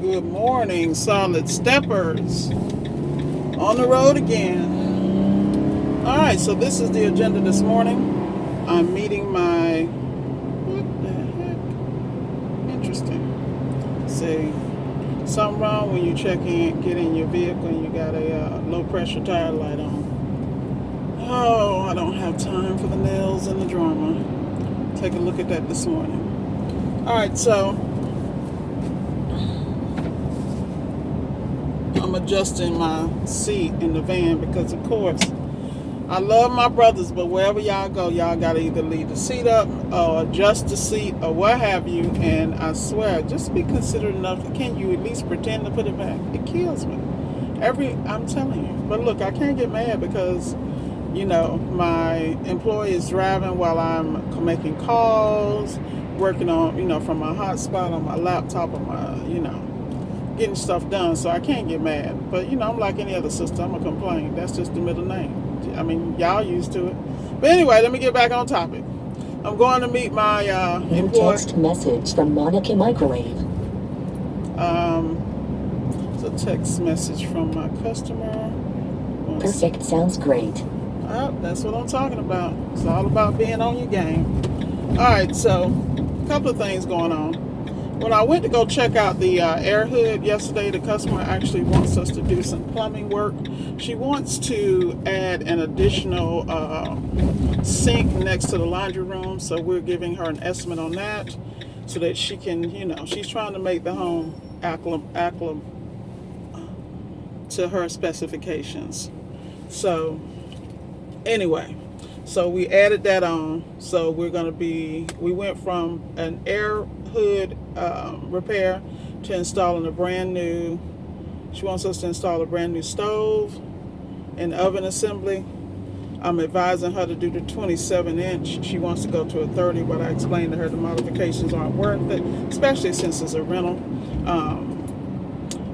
Good morning, solid steppers. On the road again. Alright, so this is the agenda this morning. I'm meeting my... What the heck? Interesting. See, something wrong when you check in, get in your vehicle and you got a low pressure tire light on. Oh, I don't have time for the nails and the drama. Take a look at that this morning. Alright, so I'm adjusting my seat in the van because, of course, I love my brothers, but wherever y'all go, y'all got to either leave the seat up or adjust the seat or what have you. And I swear, just be considerate enough. Can you at least pretend to put it back? It kills me. I'm telling you. But look, I can't get mad because, my employee is driving while I'm making calls, working on, from my hotspot on my laptop or my, getting stuff done, so I can't get mad. But I'm like any other sister, I'm gonna complain. That's just the middle name. I mean, y'all used to it. But anyway, let me get back on topic. I'm going to meet my employee. Text message from Monica Microwave. It's a text message from my customer. Perfect, sounds great. Oh, that's what I'm talking about. It's all about being on your game. Alright, so a couple of things going on. When I went to go check out the air hood yesterday, the customer actually wants us to do some plumbing work. She wants to add an additional sink next to the laundry room, so we're giving her an estimate on that so that she can, she's trying to make the home acclim to her specifications. So anyway, so we added that on. So we went from an air hood repair to installing a brand new, she wants us to install a brand new stove and oven assembly. I'm advising her to do the 27-inch. She wants to go to a 30, but I explained to her the modifications aren't worth it, especially since it's a rental.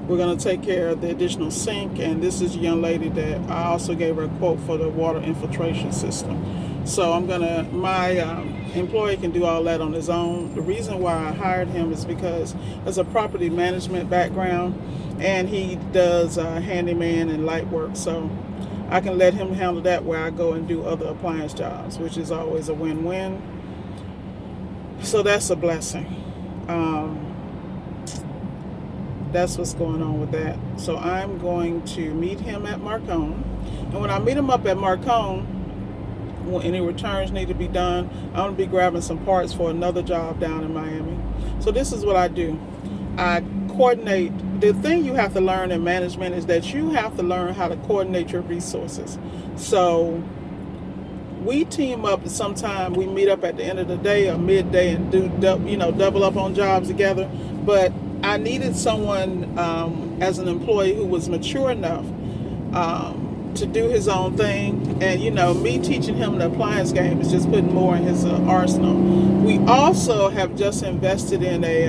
We're going to take care of the additional sink, and this is a young lady that I also gave her a quote for the water infiltration system. So my employee can do all that on his own. The reason why I hired him is because there's a property management background, and he does handyman and light work. So I can let him handle that where I go and do other appliance jobs, which is always a win-win. So that's a blessing. That's what's going on with that. So I'm going to meet him at Marcone. And when I meet him up at Marcone, when any returns need to be done, I'm going to be grabbing some parts for another job down in Miami. So this is what I do. I coordinate. The thing you have to learn in management is that you have to learn how to coordinate your resources. So we team up sometime. We meet up at the end of the day or midday and do double up on jobs together. But I needed someone as an employee who was mature enough to do his own thing. And, me teaching him the appliance game is just putting more in his arsenal. We also have just invested in a,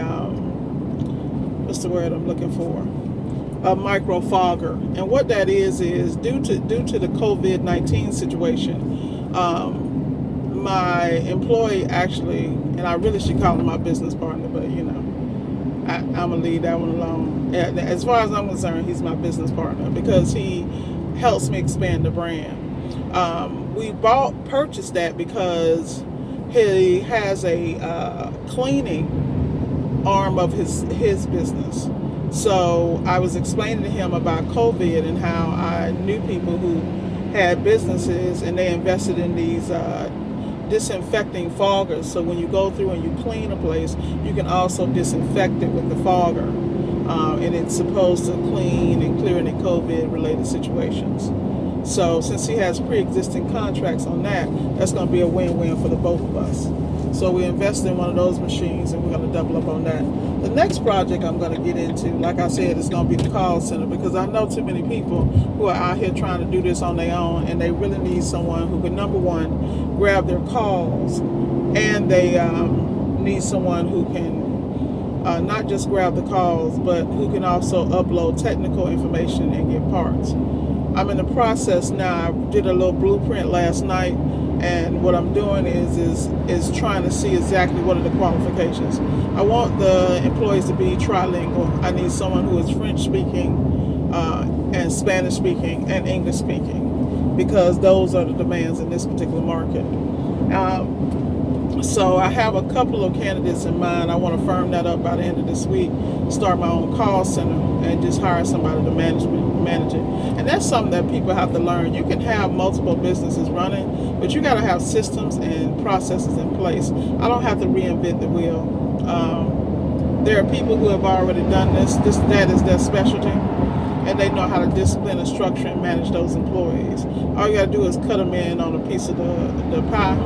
what's the word I'm looking for? A micro fogger. And what that is due to the COVID-19 situation, my employee actually, and I really should call him my business partner, but I'm going to leave that one alone. As far as I'm concerned, he's my business partner because he helps me expand the brand. We purchased that because he has a cleaning arm of his business. So I was explaining to him about COVID and how I knew people who had businesses and they invested in these disinfecting foggers, so when you go through and you clean a place, you can also disinfect it with the fogger, and it's supposed to clean and clear any COVID related situations. So since he has pre-existing contracts on that, that's going to be a win-win for the both of us. So we invested in one of those machines and we're going to double up on that. The next project I'm going to get into, like I said, is going to be the call center, because I know too many people who are out here trying to do this on their own, and they really need someone who can, number one, grab their calls, and they need someone who can not just grab the calls, but who can also upload technical information and get parts. I'm in the process now. I did a little blueprint last night And what I'm doing is trying to see exactly what are the qualifications. I want the employees to be trilingual. I need someone who is French speaking, and Spanish speaking, and English speaking, because those are the demands in this particular market. So I have a couple of candidates in mind. I want to firm that up by the end of this week, start my own call center, and just hire somebody to manage it. And that's something that people have to learn. You can have multiple businesses running, but you got to have systems and processes in place. I don't have to reinvent the wheel. There are people who have already done this. That is their specialty, and they know how to discipline and structure and manage those employees. All you got to do is cut them in on a piece of the pie,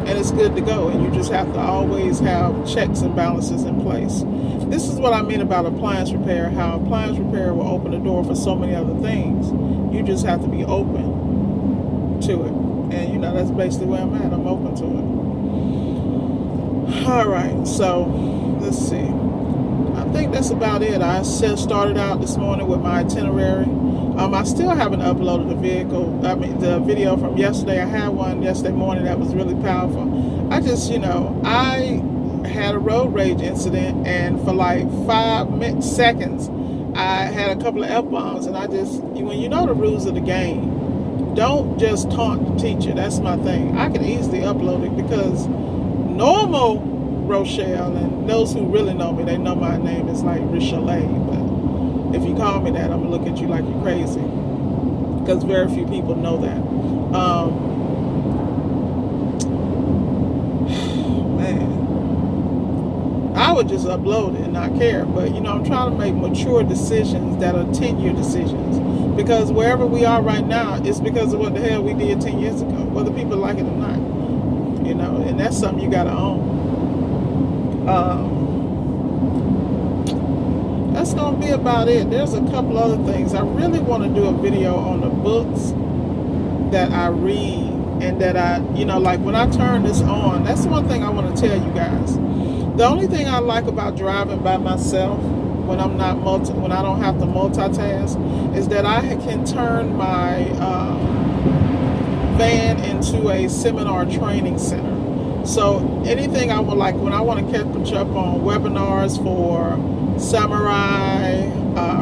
and it's good to go. And you just have to always have checks and balances in place. This is what I mean about appliance repair, how appliance repair will open the door for so many other things. You just have to be open to it. And that's basically where I'm at. I'm open to it. All right, so let's see. I think that's about it. I started out this morning with my itinerary. I still haven't uploaded the video from yesterday. I had one yesterday morning that was really powerful. I just, I had a road rage incident, and for like 5 seconds, I had a couple of F-bombs, and when you know the rules of the game, don't just taunt the teacher. That's my thing. I can easily upload it because normal Rochelle, and those who really know me, they know my name is like Richelet, but if you call me that, I'm gonna look at you like you're crazy, because very few people know that. Man, I would just upload it and not care, but I'm trying to make mature decisions that are 10-year decisions, because wherever we are right now, it's because of what the hell we did 10 years ago, whether people like it or not, and that's something you gotta own. That's gonna be about it. There's a couple other things. I really want to do a video on the books that I read, and that like when I turn this on, that's one thing I want to tell you guys. The only thing I like about driving by myself when I don't have to multitask, is that I can turn my van into a seminar training center. So anything I would like, when I want to catch up on webinars for Samurai,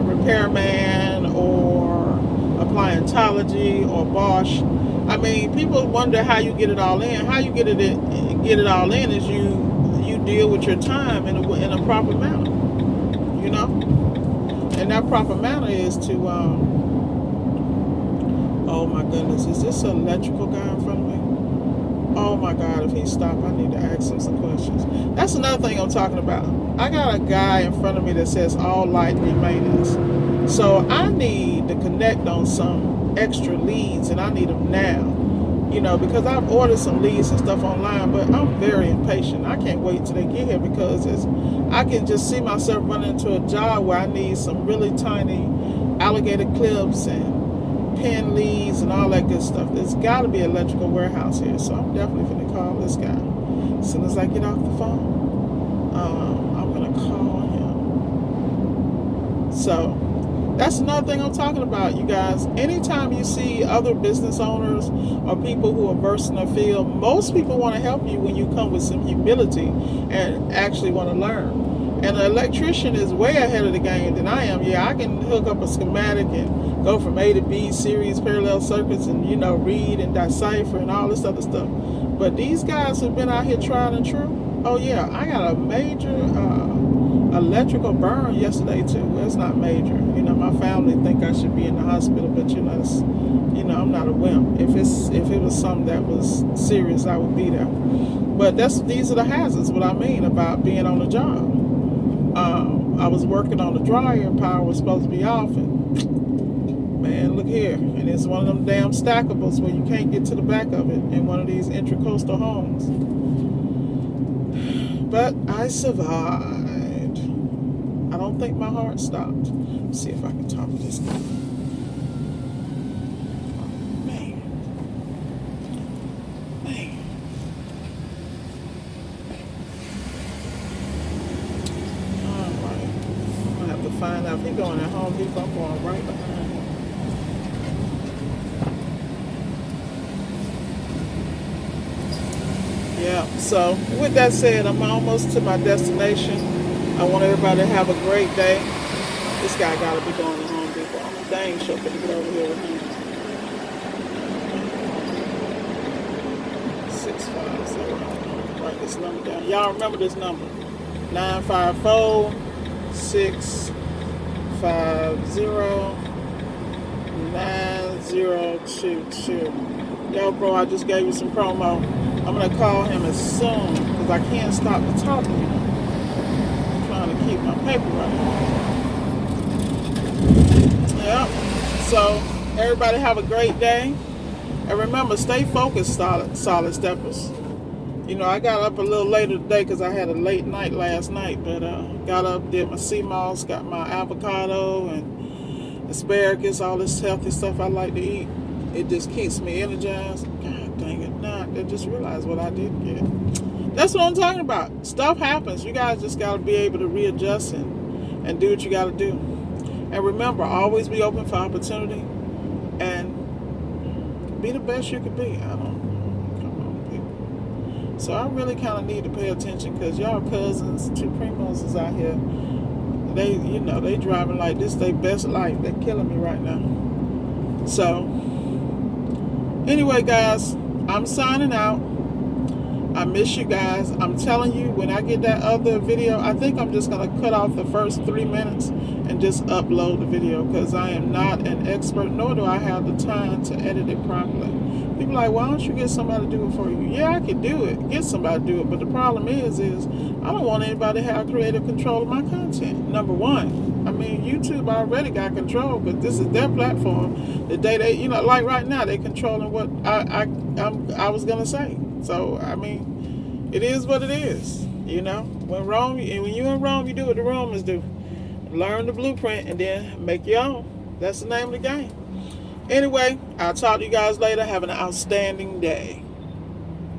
Repairman, or Appliantology, or Bosch. I mean, people wonder how you get it all in. How you get it all in is you deal with your time in a proper manner. And that proper manner is to oh my goodness, is this an electrical guy in front of me? Oh my God, if he stopped, I need to ask him some questions. That's another thing I'm talking about. I got a guy in front of me that says all light maintenance. So I need to connect on some extra leads, and I need them now. Because I've ordered some leads and stuff online, but I'm very impatient. I can't wait till they get here, because I can just see myself running into a job where I need some really tiny alligator clips and pin leads and all that good stuff. There's got to be an electrical warehouse here, so I'm definitely going to call this guy. As soon as I get off the phone, I'm going to call him. So that's another thing I'm talking about, you guys. Anytime you see other business owners or people who are versed in the field, most people want to help you when you come with some humility and actually want to learn. And an electrician is way ahead of the game than I am. Yeah, I can hook up a schematic and go from A to B, series, parallel circuits, and read and decipher and all this other stuff. But these guys who've been out here tried and true, oh yeah, I got a major electrical burn yesterday too. Well, it's not major. My family think I should be in the hospital, but I'm not a wimp. If it was something that was serious, I would be there. But these are the hazards. What I mean about being on the job. I was working on the dryer, power was supposed to be off, and man, look here. And it's one of them damn stackables where you can't get to the back of it in one of these intracoastal homes. But I survived. I don't think my heart stopped. Let's see if I can talk to this guy. Man. Find out if he's going at Home Depot. I'm going right behind him. Yeah. So with that said, I'm almost to my destination. I want everybody to have a great day. This guy gotta be going to Home Depot. I'm dang sure gonna get over here with him. 650. Write this number down. Y'all remember this number? 954-650-9022. Yo, bro, I just gave you some promo. I'm gonna call him as soon because I can't stop to talk to him. I'm trying to keep my paper right. Yep. So everybody have a great day. And remember, stay focused, solid steppers. You know, I got up a little later today because I had a late night last night. But got up, did my sea moss, got my avocado and asparagus, all this healthy stuff I like to eat. It just keeps me energized. God dang it. Nah, I just realized what I didn't get. That's what I'm talking about. Stuff happens. You guys just got to be able to readjust and do what you got to do. And remember, always be open for opportunity and be the best you can be. Come on, people. So I really kind of need to pay attention because y'all cousins, two primos is out here. They driving like this their best life. They're killing me right now. So, anyway, guys, I'm signing out. I miss you guys. I'm telling you, when I get that other video, I think I'm just going to cut off the first 3 minutes and just upload the video because I am not an expert, nor do I have the time to edit it properly. People are like, why don't you get somebody to do it for you? Yeah, I can do it. Get somebody to do it. But the problem is I don't want anybody to have creative control of my content. Number one, I mean, YouTube already got control, but this is their platform. The day they, like right now, they're controlling what I was going to say. So, I mean, it is what it is. When you're in Rome, you do what the Romans do. Learn the blueprint and then make your own. That's the name of the game. Anyway, I'll talk to you guys later. Have an outstanding day.